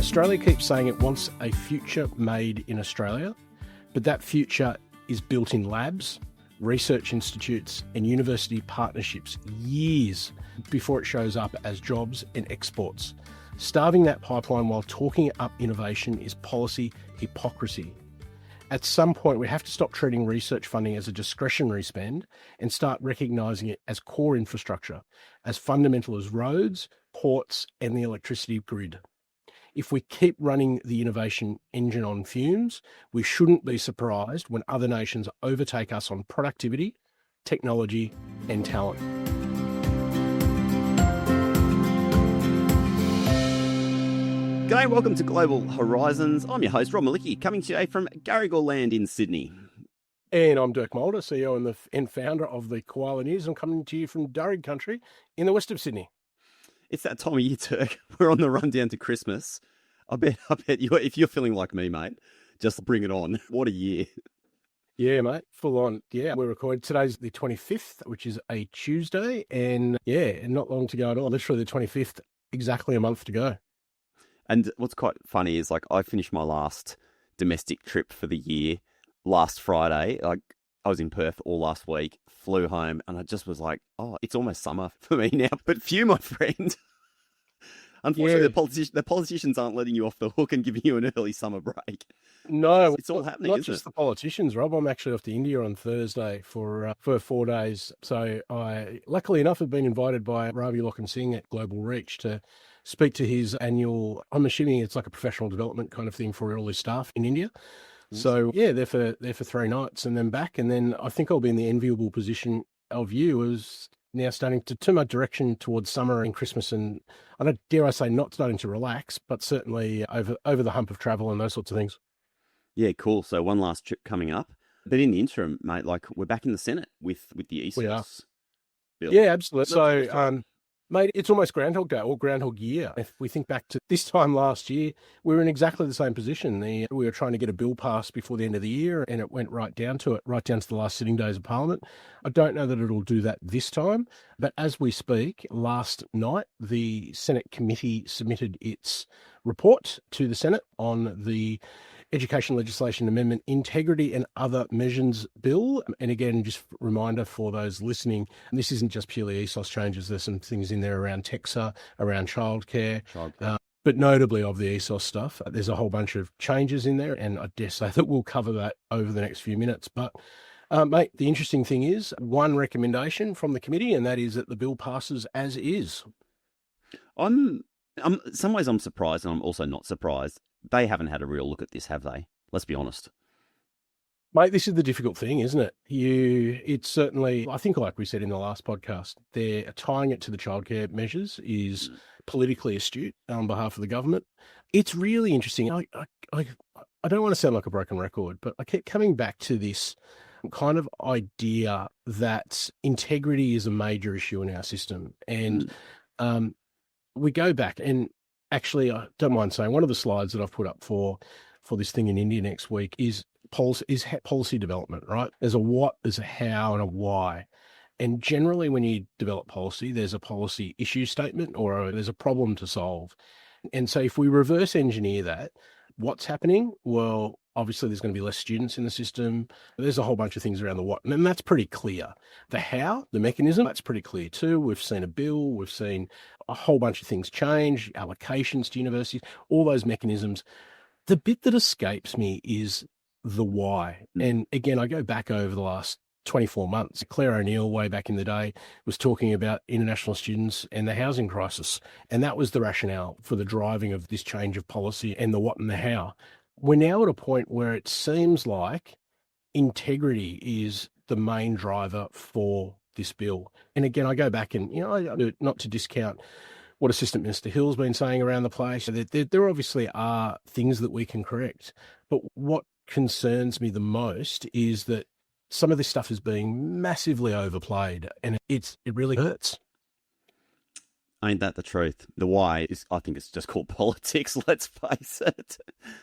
Australia keeps saying it wants a future made in Australia, but that future is built in labs, research institutes and university partnerships years before it shows up as jobs and exports. Starving that pipeline while talking up innovation is policy hypocrisy. At some point, we have to stop treating research funding as a discretionary spend and start recognising it as core infrastructure, as fundamental as roads, ports and the electricity grid. If we keep running the innovation engine on fumes, we shouldn't be surprised when other nations overtake us on productivity, technology and talent. G'day, welcome to Global Horizons. I'm your host, Rob Malicki, coming to you from Garigal Land in Sydney. And I'm Dirk, Mulder, CEO and founder of the Koala News. I'm coming to you from Dirk country in the west of Sydney. It's that time of year, Dirk. We're on the run down to Christmas. I bet you, if you're feeling like me, mate, just bring it on. What a year. Yeah, mate, full on. Yeah, we're recording. Today's the 25th, which is a Tuesday. And yeah, not long to go at all. Literally the 25th, exactly a month to go. And what's quite funny is, like, I finished my last domestic trip for the year last Friday. Like, I was in Perth all last week, flew home, and I just was like, oh, it's almost summer for me now. But phew, my friend. Unfortunately, the politicians aren't letting you off the hook and giving you an early summer break. No, it's all happening, not isn't just it? the politicians, Rob. I'm actually off to India on Thursday for 4 days. So I, luckily enough, have been invited by Ravi Lokan Singh at Global Reach to speak to his annual, I'm assuming it's like a professional development kind of thing for all his staff in India. Yes. So yeah, they're for 3 nights and then back. And then I think I'll be in the enviable position of you as now starting to turn my direction towards summer and Christmas. And I don't dare I say not starting to relax, but certainly over the hump of travel and those sorts of things. Yeah, cool. So one last trip coming up. But in the interim, mate, like, we're back in the Senate with the ESOS We are. bill. Yeah, absolutely. So, mate, it's almost Groundhog Day or Groundhog Year. If we think back to this time last year, we were in exactly the same position. We were trying to get a bill passed before the end of the year, and it went right down to the last sitting days of Parliament. I don't know that it'll do that this time, but as we speak, last night, the Senate committee submitted its report to the Senate on the Education Legislation Amendment Integrity and Other Measures Bill. And again, just a reminder for those listening, this isn't just purely ESOS changes. There's some things in there around TEXA, around childcare. But notably of the ESOS stuff, there's a whole bunch of changes in there, and I dare say that we'll cover that over the next few minutes. But, mate, the interesting thing is one recommendation from the committee, and that is that the bill passes as is. In some ways I'm surprised, and I'm also not surprised. They haven't had a real look at this, have they? Let's be honest. Mate, this is the difficult thing, isn't it? It's certainly, I think like we said in the last podcast, they're tying it to the childcare measures is politically astute on behalf of the government. It's really interesting. I don't want to sound like a broken record, but I keep coming back to this kind of idea that integrity is a major issue in our system. And we go back, and actually, I don't mind saying, one of the slides that I've put up for this thing in India next week is policy development, right? There's a what, there's a how, and a why. And generally, when you develop policy, there's a policy issue statement or there's a problem to solve. And so if we reverse engineer that, what's happening? Well, obviously, there's going to be less students in the system. There's a whole bunch of things around the what, and that's pretty clear. The how, the mechanism, that's pretty clear too. We've seen a bill, we've seen a whole bunch of things change, allocations to universities, all those mechanisms. The bit that escapes me is the why. And again, I go back over the last 24 months. Claire O'Neill, way back in the day, was talking about international students and the housing crisis. And that was the rationale for the driving of this change of policy and the what and the how. We're now at a point where it seems like integrity is the main driver for this bill. And again, I go back and, I do it not to discount what Assistant Minister Hill's been saying around the place. There obviously are things that we can correct. But what concerns me the most is that some of this stuff is being massively overplayed, and it really hurts. Ain't that the truth? The why is, I think it's just called politics, let's face it.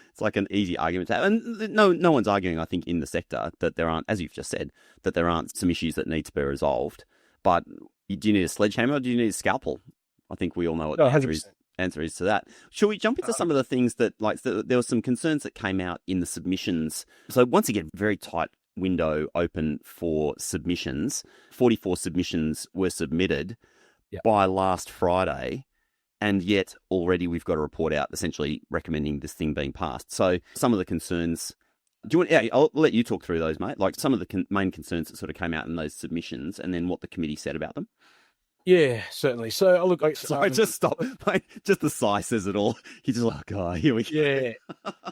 It's like an easy argument to have. And no one's arguing, I think, in the sector that there aren't, as you've just said, that there aren't some issues that need to be resolved. But do you need a sledgehammer or do you need a scalpel? I think we all know what the answer is. answer is to that. Should we jump into some of the things that, like, there were some concerns that came out in the submissions. So once again, very tight window open for submissions. 44 submissions were submitted by last Friday, and yet already we've got a report out essentially recommending this thing being passed. So some of the concerns, I'll let you talk through those, mate. Like some of the main concerns that sort of came out in those submissions, and then what the committee said about them. Yeah, certainly. So look, sorry, just stop. Mate, just the sigh says it all. You're just like, oh, here we go.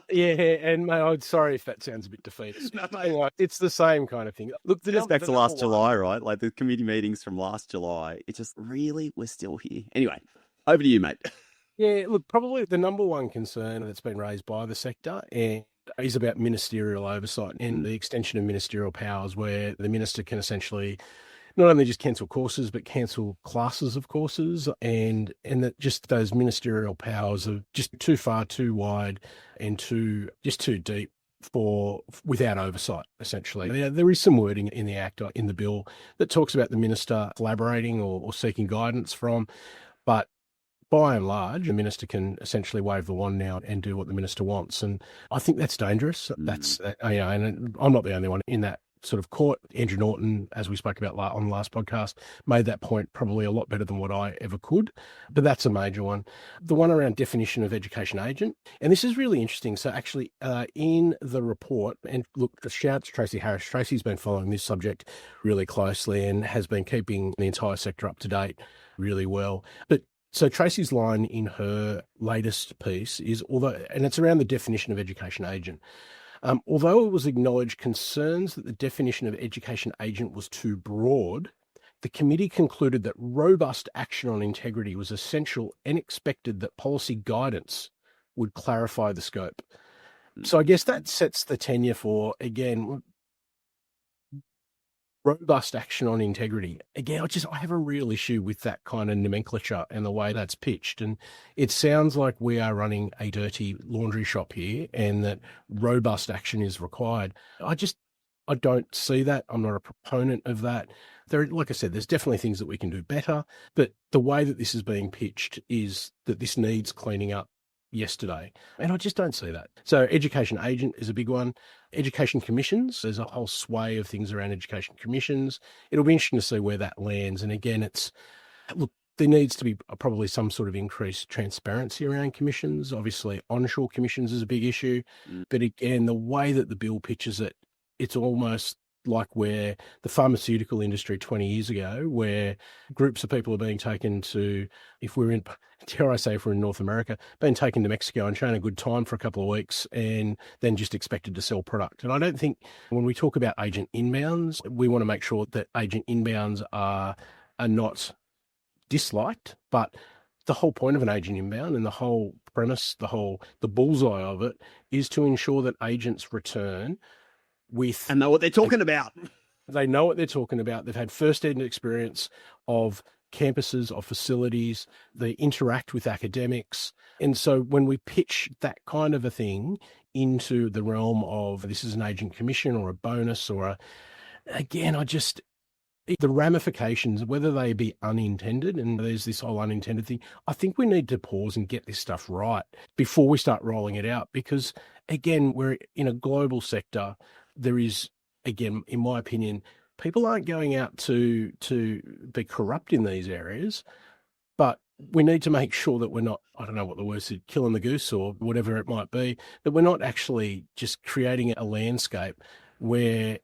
Yeah, and mate, I'm sorry if that sounds a bit defeatist. No, mate, it's the same kind of thing. Look, it goes back to last July, right? Like the committee meetings from last July. It's just really, we're still here. Anyway, over to you, mate. Yeah, look, probably the number one concern that's been raised by the sector and is about ministerial oversight and the extension of ministerial powers, where the minister can essentially not only just cancel courses, but cancel classes of courses, and that just those ministerial powers are just too far, too wide, and too deep without oversight, essentially. There is some wording in the Act, in the bill, that talks about the minister collaborating or seeking guidance from, but by and large, the minister can essentially wave the wand now and do what the minister wants. And I think that's dangerous. That's, and I'm not the only one in that sort of court. Andrew Norton, as we spoke about on the last podcast, made that point probably a lot better than what I ever could. But that's a major one. The one around definition of education agent. And this is really interesting. So actually in the report, and look, the shout out to Tracy Harris. Tracy's been following this subject really closely and has been keeping the entire sector up to date really well. But so Tracy's line in her latest piece is, and it's around the definition of education agent. Although it was acknowledged concerns that the definition of education agent was too broad, the committee concluded that robust action on integrity was essential and expected that policy guidance would clarify the scope. So I guess that sets the tenure for, again, robust action on integrity. Again, I have a real issue with that kind of nomenclature and the way that's pitched. And it sounds like we are running a dirty laundry shop here and that robust action is required. I don't see that. I'm not a proponent of that. Like I said, there's definitely things that we can do better, but the way that this is being pitched is that this needs cleaning up yesterday. And I just don't see that. So education agent is a big one. Education commissions, there's a whole sway of things around education commissions. It'll be interesting to see where that lands. And again, there needs to be probably some sort of increased transparency around commissions. Obviously, onshore commissions is a big issue. But again, the way that the bill pitches it, it's almost like where the pharmaceutical industry 20 years ago, where groups of people are being taken to, if we're in North America, being taken to Mexico and shown a good time for a couple of weeks and then just expected to sell product. And I don't think when we talk about agent inbounds, we want to make sure that agent inbounds are not disliked, but the whole point of an agent inbound and the whole premise, the bullseye of it is to ensure that agents return and know what they're talking about. They know what they're talking about. They've had first-hand experience of campuses, of facilities. They interact with academics. And so when we pitch that kind of a thing into the realm of this is an agent commission or a bonus again, the ramifications, whether they be unintended, and there's this whole unintended thing, I think we need to pause and get this stuff right before we start rolling it out. Because, again, we're in a global sector. There is, again, in my opinion, people aren't going out to be corrupt in these areas, but we need to make sure that we're not, I don't know what the word is, killing the goose or whatever it might be, that we're not actually just creating a landscape where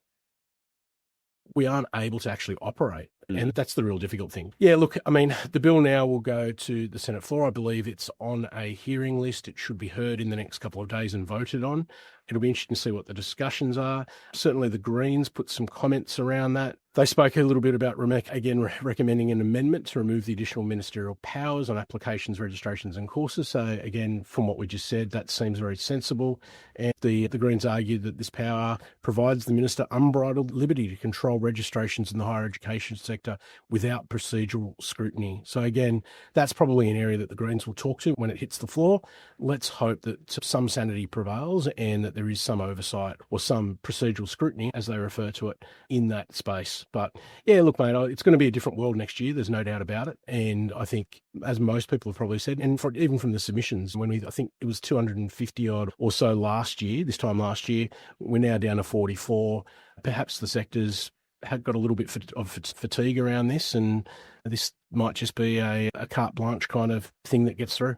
we aren't able to actually operate. And that's the real difficult thing. Yeah, look, I mean, the bill now will go to the Senate floor. I believe it's on a hearing list. It should be heard in the next couple of days and voted on. It'll be interesting to see what the discussions are. Certainly the Greens put some comments around that. They spoke a little bit about, recommending an amendment to remove the additional ministerial powers on applications, registrations and courses. So again, from what we just said, that seems very sensible. And the Greens argued that this power provides the minister unbridled liberty to control registrations in the higher education sector without procedural scrutiny. So again, that's probably an area that the Greens will talk to when it hits the floor. Let's hope that some sanity prevails and that there is some oversight or some procedural scrutiny, as they refer to it, in that space. But yeah, look, mate, it's going to be a different world next year. There's no doubt about it. And I think, as most people have probably said, and even from the submissions, I think it was 250 odd or so this time last year, we're now down to 44. Perhaps the sector's had got a little bit of fatigue around this, and this might just be a carte blanche kind of thing that gets through.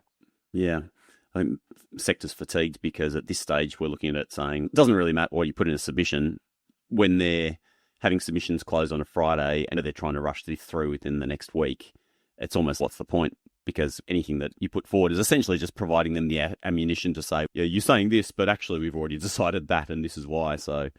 Yeah. I think sector's fatigued because at this stage we're looking at it saying it doesn't really matter what you put in a submission when they're having submissions closed on a Friday and they're trying to rush this through within the next week. It's almost what's the point? Because anything that you put forward is essentially just providing them the ammunition to say, yeah, you're saying this, but actually we've already decided that and this is why. So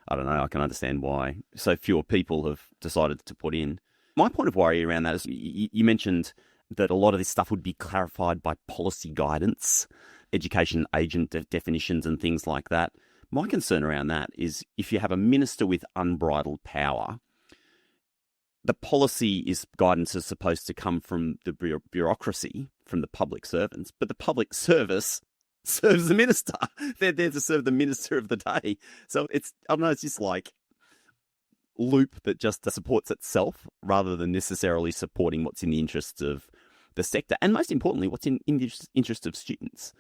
I don't know. I can understand why so fewer people have decided to put in. My point of worry around that is you mentioned that a lot of this stuff would be clarified by policy guidance, education agent definitions and things like that. My concern around that is if you have a minister with unbridled power, the policy guidance is supposed to come from the bureaucracy, from the public servants, but the public service serves the minister. They're there to serve the minister of the day. So it's this like loop that just supports itself rather than necessarily supporting what's in the interests of the sector. And most importantly, what's in the interest of students.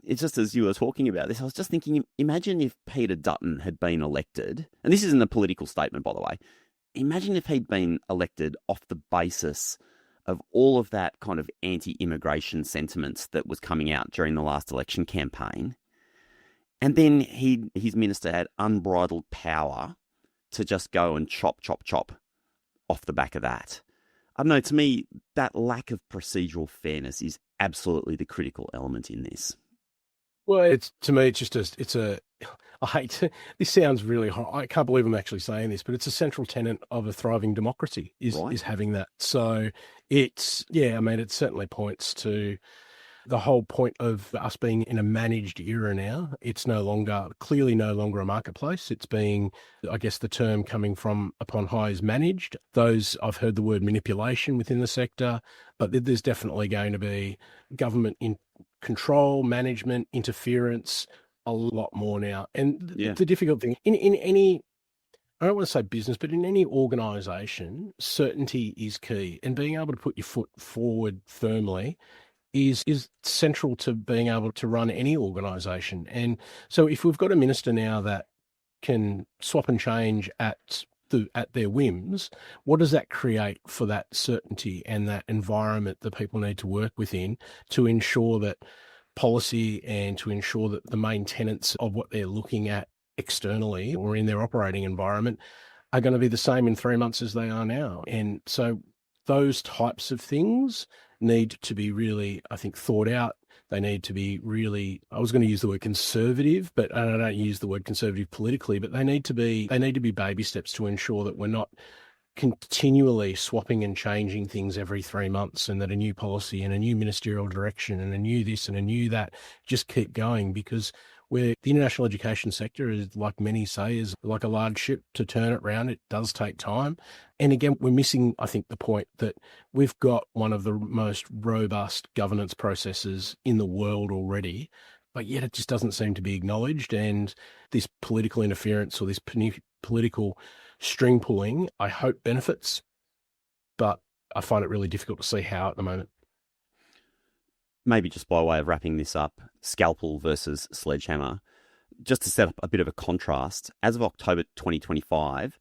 It's just as you were talking about this, I was just thinking, imagine if Peter Dutton had been elected, and this isn't a political statement, by the way. Imagine if he'd been elected off the basis of all of that kind of anti-immigration sentiments that was coming out during the last election campaign. And then his minister had unbridled power to just go and chop off the back of that. I don't know, to me, that lack of procedural fairness is absolutely the critical element in this. Well, I hate to, this sounds really hard. I can't believe I'm actually saying this, but it's a central tenet of a thriving democracy is having that. So it certainly points to the whole point of us being in a managed era now. It's clearly no longer a marketplace. It's being, I guess the term coming from upon high is managed. I've heard the word manipulation within the sector, but there's definitely going to be government in control, management, interference, a lot more now. And the difficult thing, in any, I don't want to say business, but in any organisation, certainty is key. And being able to put your foot forward firmly is central to being able to run any organisation. And so if we've got a minister now that can swap and change at their whims, what does that create for that certainty and that environment that people need to work within to ensure that policy and to ensure that the main tenets of what they're looking at externally or in their operating environment are going to be the same in 3 months as they are now? And so those types of things need to be really, I think, thought out. They need to be really, I was going to use the word conservative, but I don't use the word conservative politically, but they need to be baby steps to ensure that we're not continually swapping and changing things every 3 months, and that a new policy and a new ministerial direction and a new this and a new that just keep going, because the international education sector is, like many say, is like a large ship. To turn it round, it does take time. And again, we're missing, I think, the point that we've got one of the most robust governance processes in the world already, but yet it just doesn't seem to be acknowledged. And this political interference or this political string pulling, I hope benefits, but I find it really difficult to see how at the moment. Maybe just by way of wrapping this up, scalpel versus sledgehammer, just to set up a bit of a contrast, as of October 2025,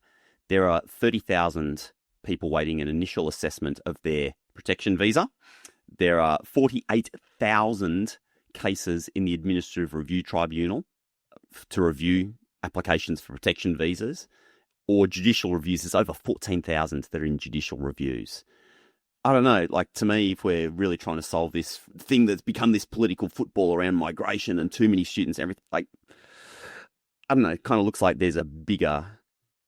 there are 30,000 people waiting an initial assessment of their protection visa. There are 48,000 cases in the Administrative Review Tribunal to review applications for protection visas, or judicial reviews. There's over 14,000 that are in judicial reviews. I don't know, like, to me, if we're really trying to solve this thing that's become this political football around migration and too many students, everything, like, I don't know, it kind of looks like there's a bigger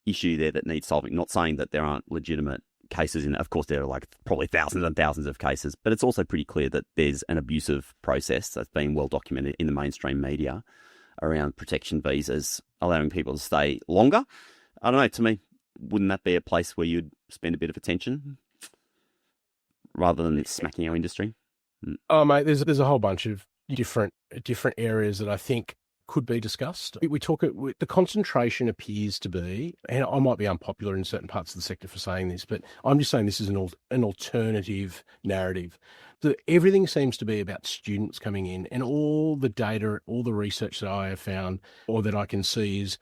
issue there that needs solving. Not saying that there aren't legitimate cases in it. Of course, there are like probably thousands and thousands of cases, but it's also pretty clear that there's an abusive process that's been well documented in the mainstream media around protection visas, allowing people to stay longer. I don't know, to me, wouldn't that be a place where you'd spend a bit of attention rather than smacking our industry? Oh, mate, there's a whole bunch of different areas that I think could be discussed. We talk, the concentration appears to be, and I might be unpopular in certain parts of the sector for saying this, but I'm just saying this is an alternative narrative. Everything seems to be about students coming in, and all the data, all the research that I have found or that I can see is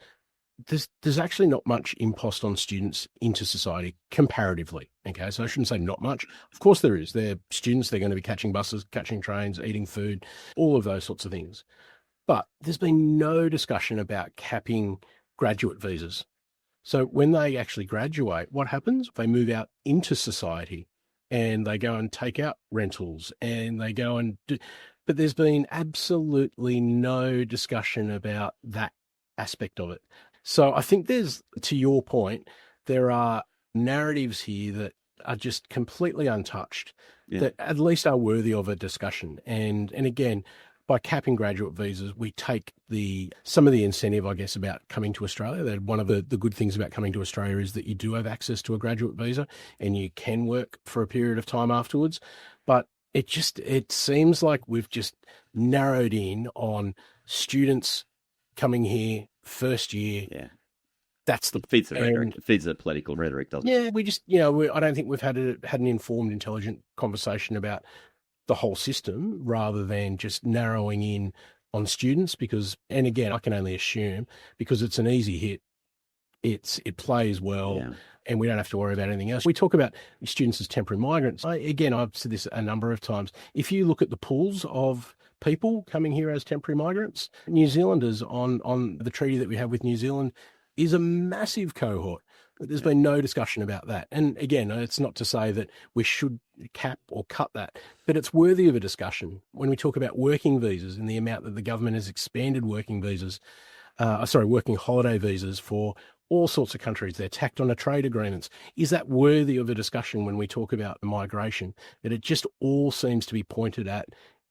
there's actually not much impost on students into society comparatively. Okay, so I shouldn't say not much. Of course there is. They're students, they're going to be catching buses, catching trains, eating food, all of those sorts of things. But there's been no discussion about capping graduate visas. So when they actually graduate, what happens? They move out into society and they go and take out rentals and they go and do, but there's been absolutely no discussion about that aspect of it. So I think to your point, there are narratives here that are just completely untouched, that at least are worthy of a discussion. And again, by capping graduate visas, we take some of the incentive, I guess, about coming to Australia. That one of the good things about coming to Australia is that you do have access to a graduate visa and you can work for a period of time afterwards. But it seems like we've just narrowed in on students coming here first year. Yeah. That's the feeds the rhetoric. It feeds the political rhetoric, doesn't it? Yeah, we just, I don't think we've had an informed, intelligent conversation about the whole system rather than just narrowing in on students because, and again, I can only assume because it's an easy hit, it plays well and we don't have to worry about anything else. We talk about students as temporary migrants. I've said this a number of times. If you look at the pools of people coming here as temporary migrants, New Zealanders on the treaty that we have with New Zealand is a massive cohort. There's been no discussion about that. And again, it's not to say that we should cap or cut that, but it's worthy of a discussion. When we talk about working visas and the amount that the government has expanded working holiday visas for all sorts of countries, they're tacked on to trade agreements. Is that worthy of a discussion when we talk about migration? That it just all seems to be pointed at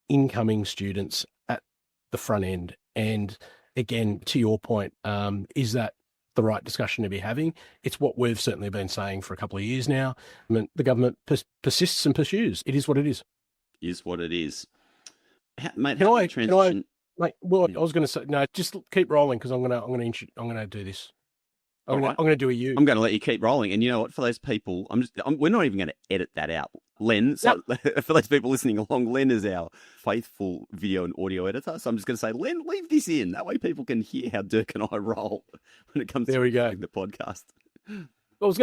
incoming students at the front end. And again, to your point, is that the right discussion to be having? It's what we've certainly been saying for a couple of years now. I mean, the government persists and pursues. It is what it is. Is what it is. Mate, I was going to say, no, just keep rolling because I'm going to do this. I'm going to do a you. I'm going to let you keep rolling. And you know what? For those people, we're not even going to edit that out. Len, so for those people listening along, Len is our faithful video and audio editor. So I'm just going to say, Len, leave this in. That way people can hear how Dirk and I roll when it comes to the podcast. I was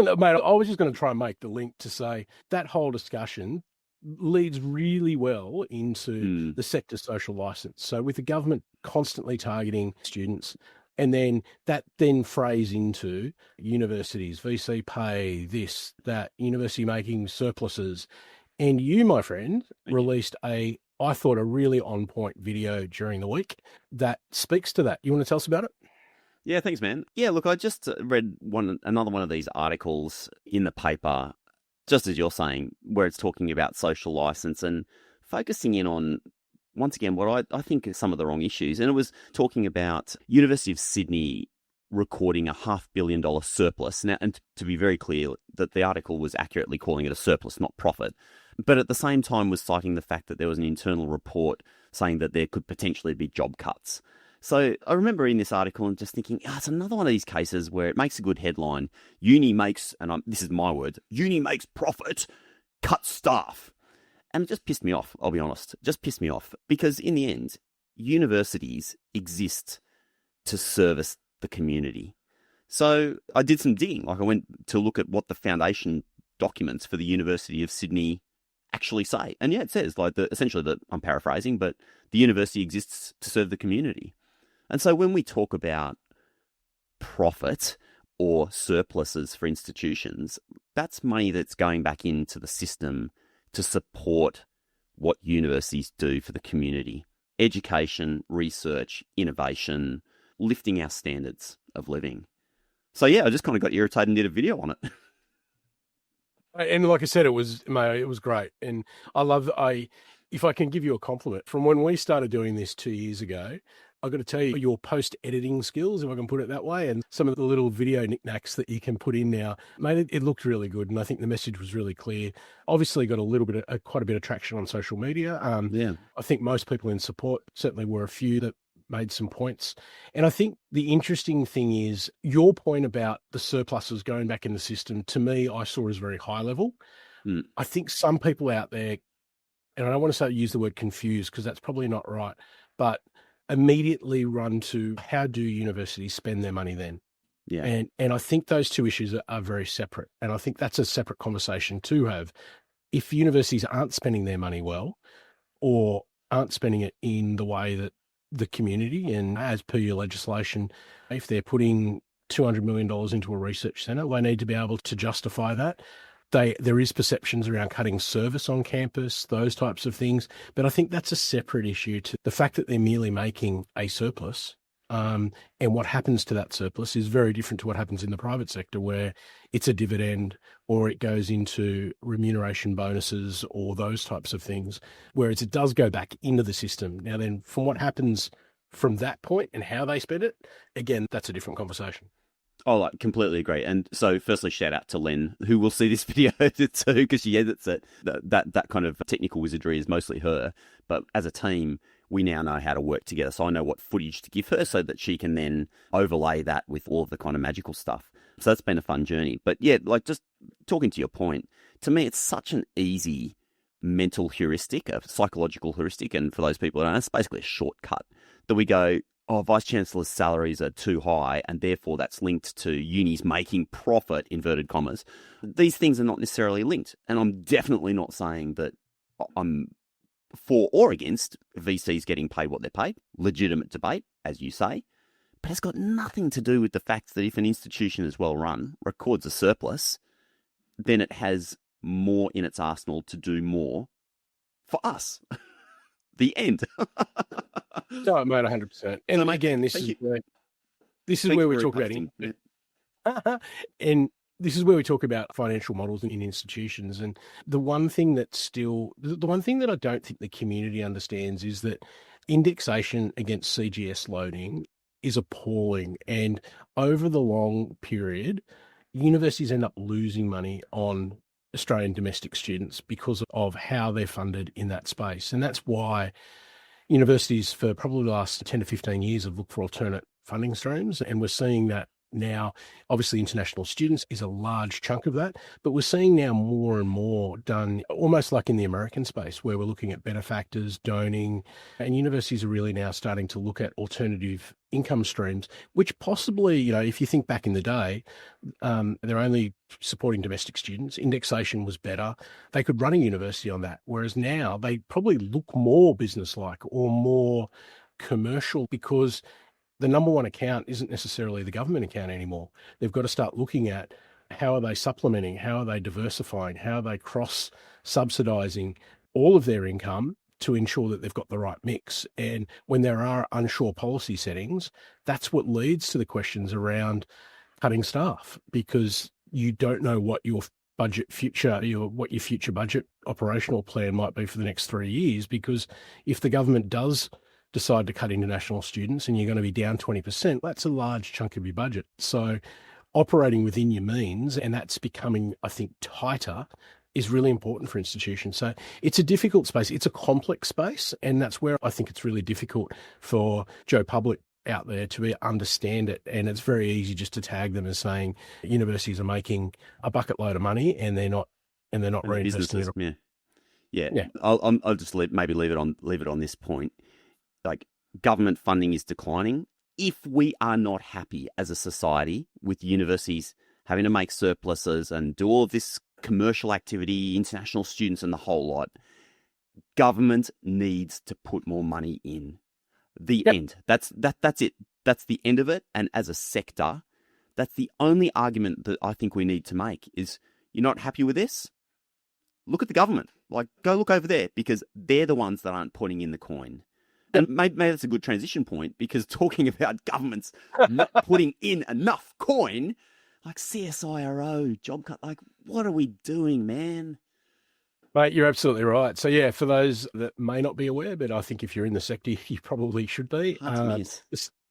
just going to try and make the link to say that whole discussion leads really well into the sector social license. So with the government constantly targeting students, and then that frays into universities, VC pay, this, that, university making surpluses. And you, my friend, released I thought, a really on-point video during the week that speaks to that. You want to tell us about it? Yeah, thanks, man. Yeah, look, I just read another one of these articles in the paper, just as you're saying, where it's talking about social license and focusing in on, once again, what I think are some of the wrong issues. And it was talking about University of Sydney recording a $500 million surplus. Now, and to be very clear, that the article was accurately calling it a surplus, not profit. But at the same time was citing the fact that there was an internal report saying that there could potentially be job cuts. So I remember in this article and just thinking, it's another one of these cases where it makes a good headline. Uni makes, and this is my word, uni makes profit, cuts staff. And it just pissed me off, I'll be honest. Just pissed me off. Because in the end, universities exist to service the community. So I did some digging. I went to look at what the foundation documents for the University of Sydney actually say. And it says, essentially, that I'm paraphrasing, but the university exists to serve the community. And so when we talk about profit or surpluses for institutions, that's money that's going back into the system to support what universities do for the community. Education, research, innovation, lifting our standards of living. So I just kind of got irritated and did a video on it. And like I said, it was great. And if I can give you a compliment, from when we started doing this 2 years ago, I've got to tell you, your post-editing skills, if I can put it that way, and some of the little video knickknacks that you can put in now, mate, it looked really good. And I think the message was really clear. Obviously got quite a bit of traction on social media. I think most people in support, certainly were a few that made some points. And I think the interesting thing is your point about the surpluses going back in the system, to me, I saw as very high level. I think some people out there, and I don't want to use the word confused because that's probably not right, but immediately run to how do universities spend their money then? Yeah. And I think those two issues are very separate. And I think that's a separate conversation to have. If universities aren't spending their money well or aren't spending it in the way that the community, and as per your legislation, if they're putting $200 million into a research centre, they need to be able to justify that. There is perceptions around cutting service on campus, those types of things. But I think that's a separate issue to the fact that they're merely making a surplus. And what happens to that surplus is very different to what happens in the private sector, where it's a dividend or it goes into remuneration bonuses or those types of things, whereas it does go back into the system. Now then, from what happens from that point and how they spend it, again, that's a different conversation. Oh, I completely agree. And so, firstly, shout out to Len, who will see this video too, because she edits it. That kind of technical wizardry is mostly her. But as a team, we now know how to work together. So I know what footage to give her so that she can then overlay that with all of the kind of magical stuff. So that's been a fun journey. But yeah, like just talking to your point, to me, it's such an easy mental heuristic, a psychological heuristic. And for those people, it's basically a shortcut that we go, oh, vice-chancellors' salaries are too high, and therefore that's linked to unis making profit, inverted commas. These things are not necessarily linked. And I'm definitely not saying that I'm for or against VCs getting paid what they're paid. Legitimate debate, as you say. But it's got nothing to do with the fact that if an institution is well run, records a surplus, then it has more in its arsenal to do more for us. The end. No, mate, 100%. And again, this is where we talk about and this is where we talk about financial models in institutions. And the one thing that I don't think the community understands is that indexation against CGS loading is appalling. And over the long period, universities end up losing money on Australian domestic students because of how they're funded in that space. And that's why universities for probably the last 10 to 15 years have looked for alternate funding streams. And we're seeing that now. Obviously, international students is a large chunk of that, but we're seeing now more and more done almost like in the American space, where we're looking at benefactors, doning, and universities are really now starting to look at alternative income streams, which possibly, if you think back in the day, they're only supporting domestic students. Indexation was better. They could run a university on that. Whereas now they probably look more business-like or more commercial, because the number one account isn't necessarily the government account anymore. They've got to start looking at how are they supplementing, how are they diversifying, how are they cross-subsidising all of their income to ensure that they've got the right mix. And when there are unsure policy settings, that's what leads to the questions around cutting staff, because you don't know what your future budget operational plan might be for the next 3 years. Because if the government does decide to cut international students and you're going to be down 20%, that's a large chunk of your budget. So operating within your means, and that's becoming, I think, tighter, is really important for institutions. So it's a difficult space. It's a complex space. And that's where I think it's really difficult for Joe Public out there to understand it. And it's very easy just to tag them as saying universities are making a bucket load of money and they're not reinvesting it. Yeah. I'll just maybe leave it on this point. Like, government funding is declining. If we are not happy as a society with universities having to make surpluses and do all of this commercial activity, international students and the whole lot, government needs to put more money in. End. That's it. That's the end of it. And as a sector, that's the only argument that I think we need to make is, you're not happy with this? Look at the government. Like, go look over there, because they're the ones that aren't putting in the coin. And maybe that's a good transition point, because talking about governments not putting in enough coin, like CSIRO, job cut, like, what are we doing, man? Mate, you're absolutely right. So yeah, for those that may not be aware, but I think if you're in the sector, you probably should be.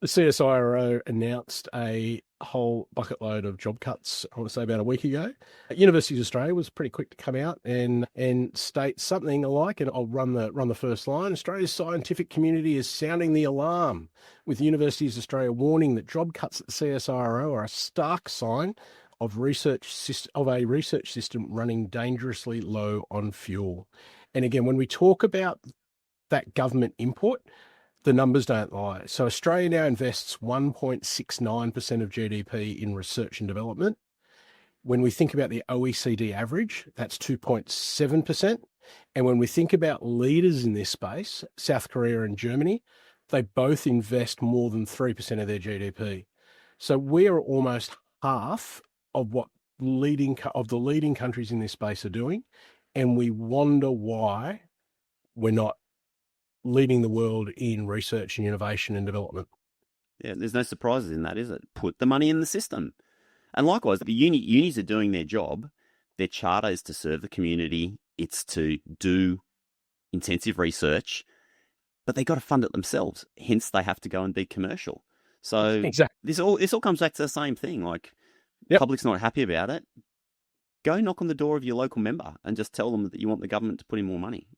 The CSIRO announced a whole bucket load of job cuts, I want to say about a week ago. University of Australia was pretty quick to come out and state something alike, and I'll run the first line. Australia's scientific community is sounding the alarm, with Universities of Australia warning that job cuts at the CSIRO are a stark sign of a research system running dangerously low on fuel. And again, when we talk about that government input, the numbers don't lie. So Australia now invests 1.69% of GDP in research and development. When we think about the OECD average, that's 2.7%. And when we think about leaders in this space, South Korea and Germany, they both invest more than 3% of their GDP. So we are almost half of what the leading countries in this space are doing. And we wonder why we're not leading the world in research and innovation and development. Yeah, there's no surprises in that, is it? Put the money in the system. And likewise, the unis are doing their job. Their charter is to serve the community. It's to do intensive research, but they got to fund it themselves. Hence, they have to go and be commercial. So exactly. This all comes back to the same thing. Like, Public's not happy about it. Go knock on the door of your local member and just tell them that you want the government to put in more money.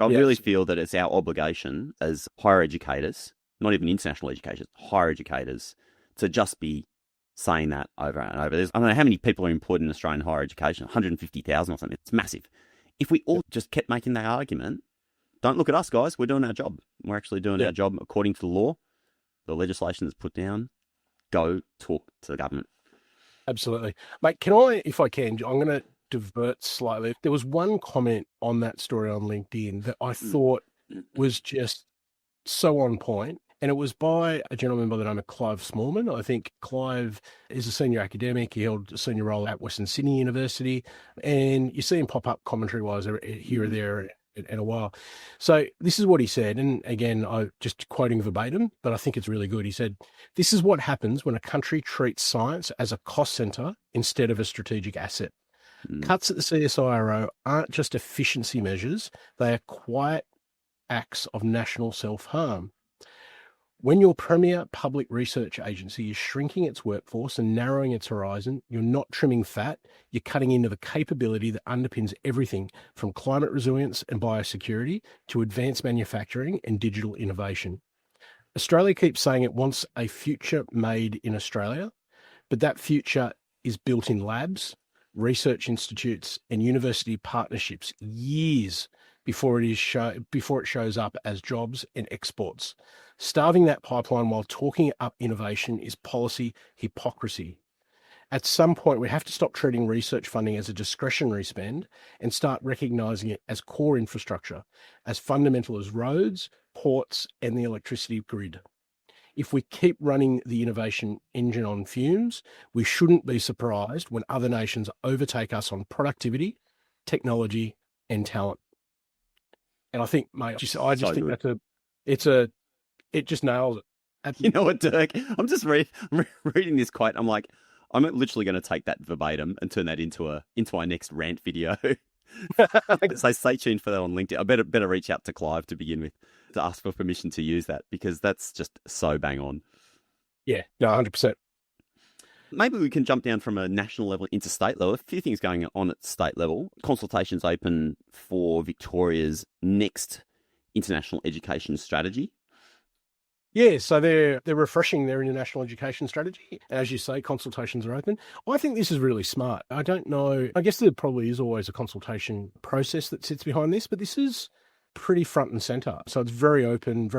I really feel that it's our obligation as higher educators, not even international educators, higher educators, to just be saying that over and over. I don't know how many people are employed in Australian higher education, 150,000 or something. It's massive. If we all just kept making that argument, don't look at us, guys. We're doing our job. We're actually doing our job according to the law, the legislation that's put down. Go talk to the government. Absolutely. Mate, can I, if I can, I'm going to divert slightly. There was one comment on that story on LinkedIn that I thought was just so on point, and it was by a gentleman by the name of Clive Smallman. I think Clive is a senior academic. He held a senior role at Western Sydney University, and you see him pop up commentary-wise here or there in a while. So this is what he said, and again, I'm just quoting verbatim, but I think it's really good. He said, "This is what happens when a country treats science as a cost centre instead of a strategic asset. Cuts at the CSIRO aren't just efficiency measures, they are quiet acts of national self-harm. When your premier public research agency is shrinking its workforce and narrowing its horizon, you're not trimming fat, you're cutting into the capability that underpins everything from climate resilience and biosecurity to advanced manufacturing and digital innovation. Australia keeps saying it wants a future made in Australia, but that future is built in labs, research institutes and university partnerships years before it shows up as jobs and exports. Starving that pipeline while talking up innovation is policy hypocrisy. At some point, we have to stop treating research funding as a discretionary spend and start recognising it as core infrastructure, as fundamental as roads, ports and the electricity grid. If we keep running the innovation engine on fumes, we shouldn't be surprised when other nations overtake us on productivity, technology, and talent." And I think, mate, I just think it just nails it. You know what, Dirk? I'm just reading this quote. I'm like, I'm literally going to take that verbatim and turn that into our next rant video. So stay tuned for that on LinkedIn. I better reach out to Clive to begin with to ask for permission to use that, because that's just so bang on. Yeah, no, 100%. Maybe we can jump down from a national level into state level. A few things going on at state level. Consultations open for Victoria's next international education strategy. Yeah, so they're refreshing their international education strategy. As you say, consultations are open. I think this is really smart. I don't know. I guess there probably is always a consultation process that sits behind this, but this is pretty front and centre. So it's very open,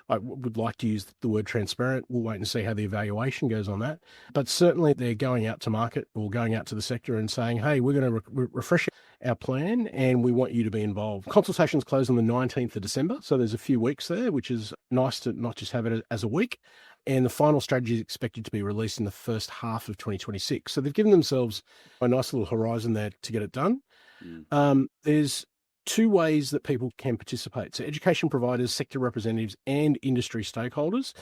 I would like to use the word transparent. We'll wait and see how the evaluation goes on that. But certainly they're going out to market or going out to the sector and saying, hey, we're going to refresh our plan and we want you to be involved. Consultations close on the 19th of December. So there's a few weeks there, which is nice to not just have it as a week. And the final strategy is expected to be released in the first half of 2026. So they've given themselves a nice little horizon there to get it done. There's two ways that people can participate. So education providers, sector representatives, and industry stakeholders.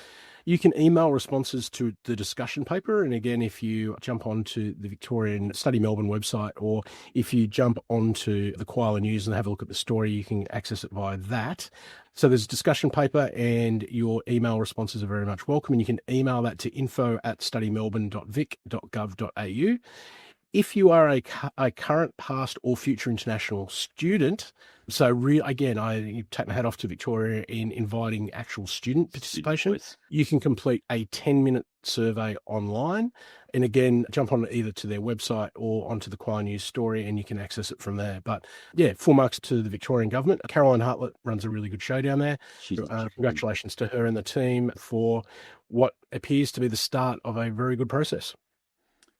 You can email responses to the discussion paper. And again, if you jump onto the Victorian Study Melbourne website, or if you jump onto the Koala News and have a look at the story, you can access it via that. So there's a discussion paper, and your email responses are very much welcome. And you can email that to info@studymelbourne.vic.gov.au. If you are a current, past, or future international student, so again, I take my hat off to Victoria in inviting actual student participation. You can complete a 10-minute survey online. And again, jump on either to their website or onto the Koala News story, and you can access it from there. But yeah, full marks to the Victorian government. Caroline Hartlett runs a really good show down there. Congratulations to her and the team for what appears to be the start of a very good process.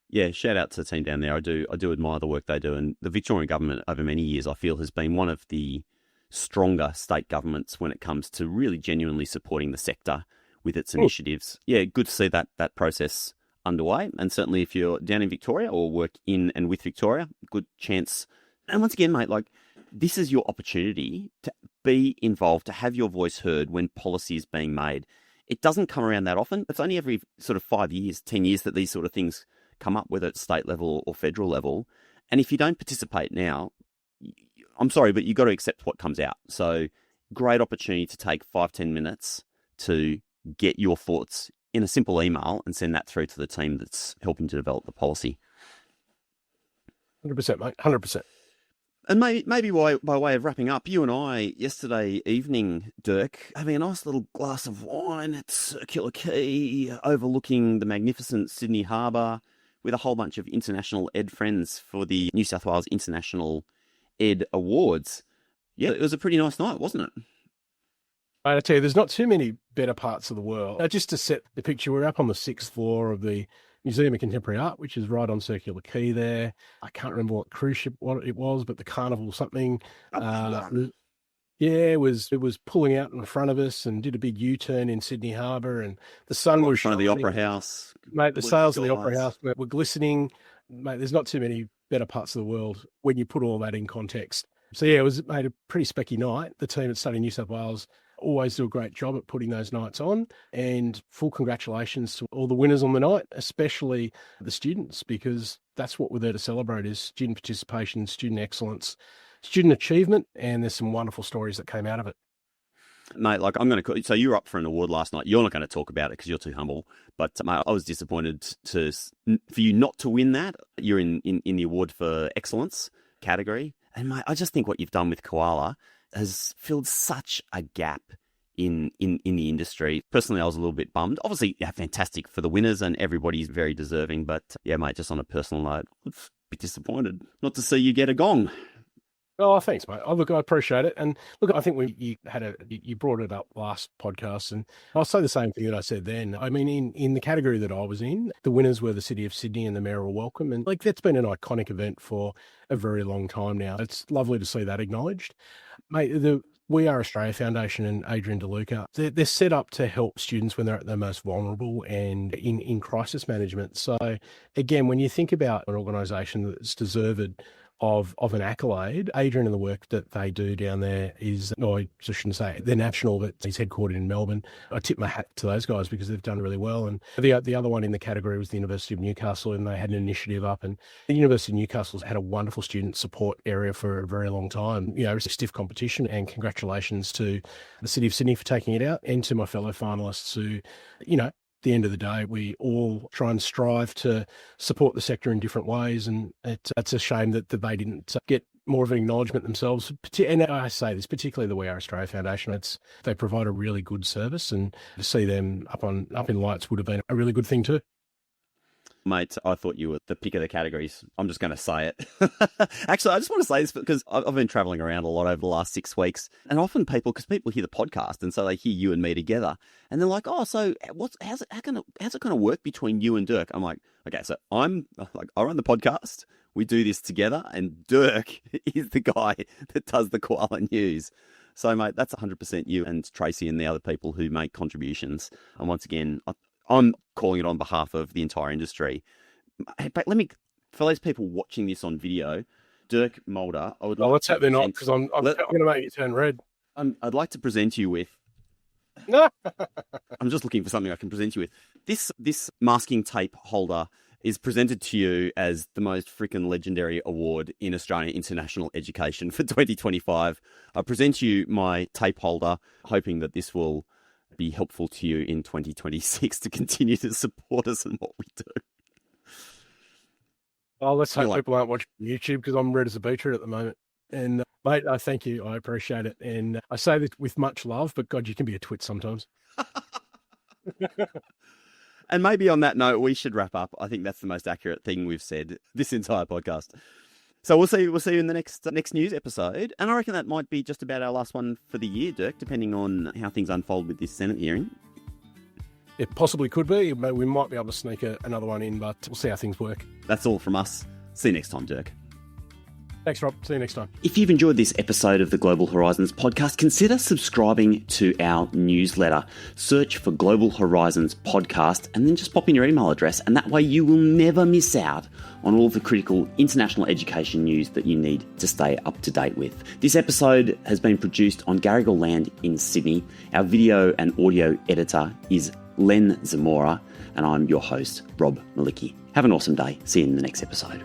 Yeah, shout out to the team down there. I do admire the work they do. And the Victorian government over many years, I feel, has been one of the stronger state governments when it comes to really genuinely supporting the sector with its initiatives. Yeah, good to see that process underway. And certainly if you're down in Victoria or work in and with Victoria, good chance. And once again, mate, like, this is your opportunity to be involved, to have your voice heard when policy is being made. It doesn't come around that often. It's only every sort of 5 years, 10 years that these sort of things come up, whether it's state level or federal level. And if you don't participate now, I'm sorry, but you've got to accept what comes out. So great opportunity to take 5-10 minutes to get your thoughts in a simple email and send that through to the team that's helping to develop the policy. 100%, mate, 100%. And maybe by way of wrapping up, you and I, yesterday evening, Dirk, having a nice little glass of wine at Circular Quay, overlooking the magnificent Sydney Harbour, with a whole bunch of international ed friends for the New South Wales International Ed Awards. Yeah, it was a pretty nice night, wasn't it? I tell you, there's not too many better parts of the world. Just to set the picture, we're up on the 6th floor of the Museum of Contemporary Art, which is right on Circular Quay there. I can't remember what cruise ship what it was, but the Carnival something. Yeah, it was pulling out in front of us and did a big U-turn in Sydney Harbour, and the sun was shining. In front of the Opera House. Mate, the sails of the Opera House were glistening. Mate, there's not too many better parts of the world when you put all that in context. So yeah, it was made a pretty specky night. The team at Study New South Wales always do a great job at putting those nights on, and full congratulations to all the winners on the night, especially the students, because that's what we're there to celebrate, is student participation, student excellence, student achievement, and there's some wonderful stories that came out of it. Mate, like, so you were up for an award last night. You're not going to talk about it because you're too humble. But mate, I was disappointed for you not to win that. You're in the award for excellence category. And mate, I just think what you've done with Koala has filled such a gap in the industry. Personally, I was a little bit bummed. Obviously, yeah, fantastic for the winners and everybody's very deserving. But yeah, mate, just on a personal note, I was a bit disappointed not to see you get a gong. Oh, thanks, mate. Look, I appreciate it. And look, I think you brought it up last podcast, and I'll say the same thing that I said then. I mean, in the category that I was in, the winners were the City of Sydney and the Mayoral Welcome. And like, that's been an iconic event for a very long time now. It's lovely to see that acknowledged. Mate, the We Are Australia Foundation and Adrian DeLuca, they're set up to help students when they're at their most vulnerable and in crisis management. So again, when you think about an organisation that's deserved of an accolade, Adrian and the work that they do down there is, no, I shouldn't say they're national, but he's headquartered in Melbourne. I tip my hat to those guys because they've done really well. And the other one in the category was the University of Newcastle, and they had an initiative up, and the University of Newcastle's had a wonderful student support area for a very long time. You know, it's a stiff competition, and congratulations to the City of Sydney for taking it out, and to my fellow finalists who, you know, the end of the day, we all try and strive to support the sector in different ways, and it's a shame that they didn't get more of an acknowledgement themselves. And I say this, particularly the We Are Australia Foundation, they provide a really good service, and to see them up in lights would have been a really good thing too. Mate, I thought you were the pick of the categories. I'm just going to say it. Actually, I just want to say this because I've been traveling around a lot over the last 6 weeks, and often people hear the podcast, and so they hear you and me together, and they're like, "Oh, so how's it going to work between you and Dirk?" I'm like, "Okay, so I run the podcast. We do this together, and Dirk is the guy that does the Koala News." So, mate, that's 100% you and Tracy and the other people who make contributions. And once again, I'm calling it on behalf of the entire industry. But for those people watching this on video, Dirk Mulder, I would Well, like let's to hope they're not, present- because I'm let- going to make you turn red. I'd like to present you with. No. I'm just looking for something I can present you with. This masking tape holder is presented to you as the most freaking legendary award in Australian international education for 2025. I present you my tape holder, hoping that this will be helpful to you in 2026 to continue to support us in what we do. Oh, let's hope You're like- people aren't watching YouTube, because I'm red as a beetroot at the moment. And mate, I thank you. I appreciate it. And I say this with much love, but God, you can be a twit sometimes. And maybe on that note, we should wrap up. I think that's the most accurate thing we've said this entire podcast. So we'll see you in the next news episode. And I reckon that might be just about our last one for the year, Dirk, depending on how things unfold with this Senate hearing. It possibly could be. We might be able to sneak another one in, but we'll see how things work. That's all from us. See you next time, Dirk. Thanks, Rob. See you next time. If you've enjoyed this episode of the Global Horizons podcast, consider subscribing to our newsletter. Search for Global Horizons podcast and then just pop in your email address, and that way you will never miss out on all the critical international education news that you need to stay up to date with. This episode has been produced on Garigal land in Sydney. Our video and audio editor is Len Zamora, and I'm your host, Rob Malicki. Have an awesome day. See you in the next episode.